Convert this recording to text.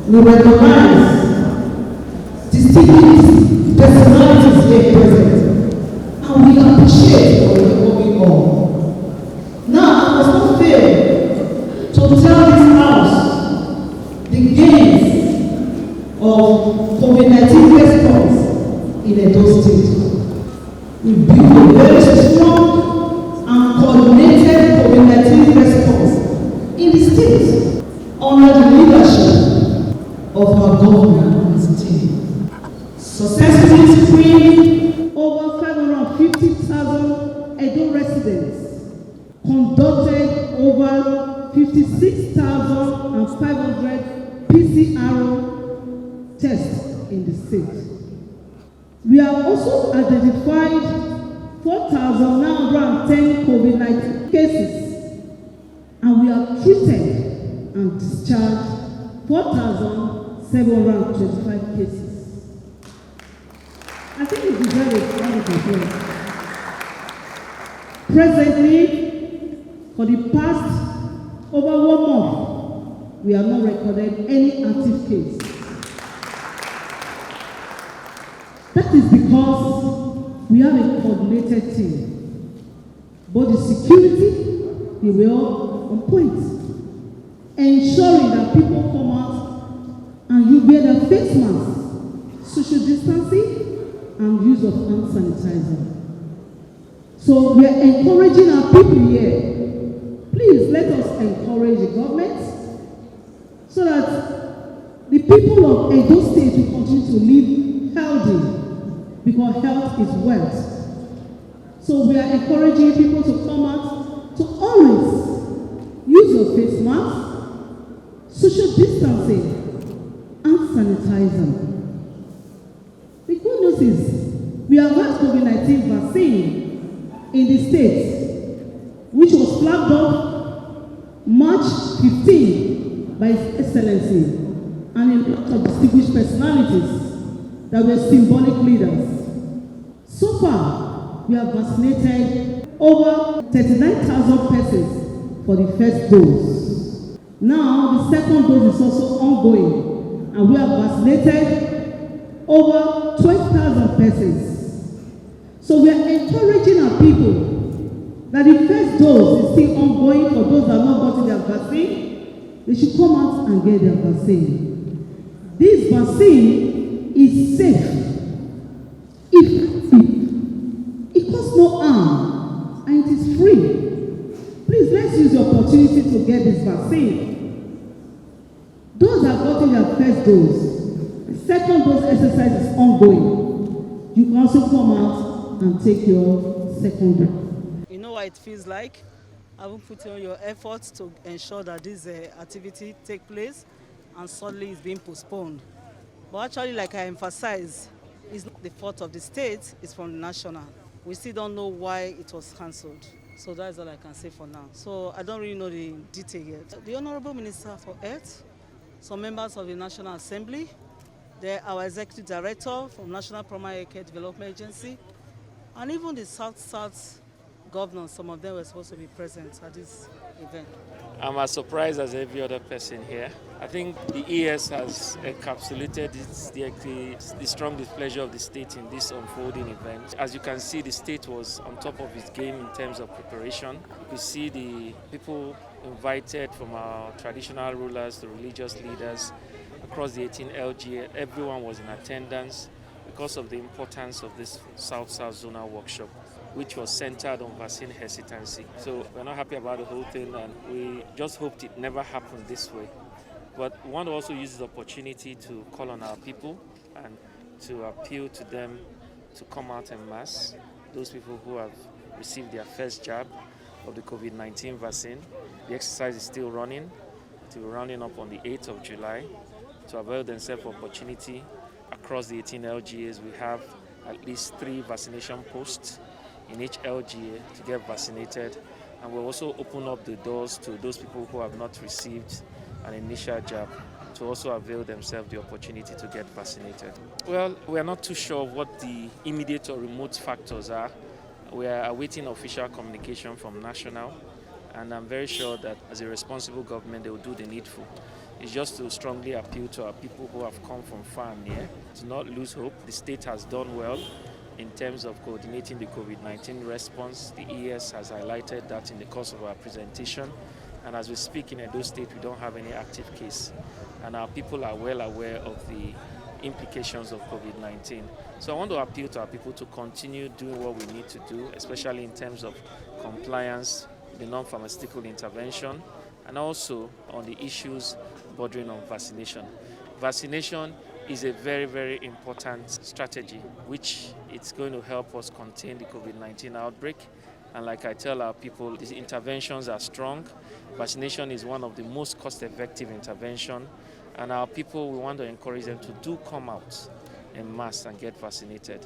We recognize distinguished personalities here present, and we appreciate your welcoming all. Now, I must not fail to tell this House the gains of COVID-19 response in Edo State. We built a very strong and coordinated COVID-19 response in the state under the leadership of our governor and his team. Successfully screened over 550,000 Edo residents, conducted over 56,500 PCR tests in the state. We have also identified 4,910 COVID-19 cases, and we have treated and discharged 4,725 cases. I think it deserves a round of applause. Presently, for the past over 1 month, we have not recorded any active case. That is because we have a coordinated team. Both the security, they were all on point, ensuring that people come out and you wear their face masks, social distancing, and use of hand sanitizer. So we are encouraging our people here. Please let us encourage the government so that the people of Edo State will continue to live healthy, because health is wealth. So we are encouraging people to come out to always use your face mask, social distancing, and sanitizer. The good news is we have had COVID-19 vaccine in the state, which was flagged off March 15 by His Excellency and a lot of distinguished personalities that were symbolic leaders. So far, we have vaccinated over 39,000 persons for the first dose. Now, the second dose is also ongoing, and we have vaccinated over 20,000 persons. So we are encouraging our people that the first dose is still ongoing for those that have not gotten their vaccine. They should come out and get their vaccine. This vaccine is safe, effective, it costs no harm, and it is free. Please, let's use the opportunity to get this vaccine. Those that have gotten their first dose, the second dose exercise is ongoing. You can also come out and take your second dose. You know what it feels like? Having put in your efforts to ensure that this activity take place, and suddenly it's being postponed. But actually, like I emphasize, it's not the fault of the state, it's from the national. We still don't know why it was cancelled. So that's all I can say for now. So I don't really know the detail yet. The Honorable Minister for Health, some members of the National Assembly, our Executive Director from National Primary Care Development Agency, and even the South governors, some of them were supposed to be present at this event. I'm as surprised as every other person here. I think the ES has encapsulated the strong displeasure of the state in this unfolding event. As you can see, the state was on top of its game in terms of preparation. You could see the people invited from our traditional rulers to religious leaders across the 18 LGA. Everyone was in attendance because of the importance of this South-South zonal workshop, which was centered on vaccine hesitancy. So we're not happy about the whole thing, and we just hoped it never happened this way. But we want to also use this opportunity to call on our people and to appeal to them to come out en masse. Those people who have received their first jab of the COVID-19 vaccine. The exercise is still running. It will be rounding up on the 8th of July. To avail themselves of opportunity across the 18 LGAs, we have at least 3 vaccination posts in each LGA to get vaccinated, and we'll also open up the doors to those people who have not received an initial jab to also avail themselves the opportunity to get vaccinated. Well, we are not too sure what the immediate or remote factors are. We are awaiting official communication from National, And I'm very sure that as a responsible government, they will do the needful. It's just to strongly appeal to our people who have come from far and near to not lose hope. The state has done well in terms of coordinating the COVID-19 response. The ES has highlighted that in the course of our presentation. And as we speak in Edo State, we don't have any active case. And our people are well aware of the implications of COVID-19. So I want to appeal to our people to continue doing what we need to do, especially in terms of compliance, the non-pharmaceutical intervention, and also on the issues bordering on vaccination. Vaccination is a very, very important strategy, which it's going to help us contain the COVID-19 outbreak. And like I tell our people, these interventions are strong. Vaccination is one of the most cost-effective interventions. And our people, we want to encourage them to do come out en masse and get vaccinated.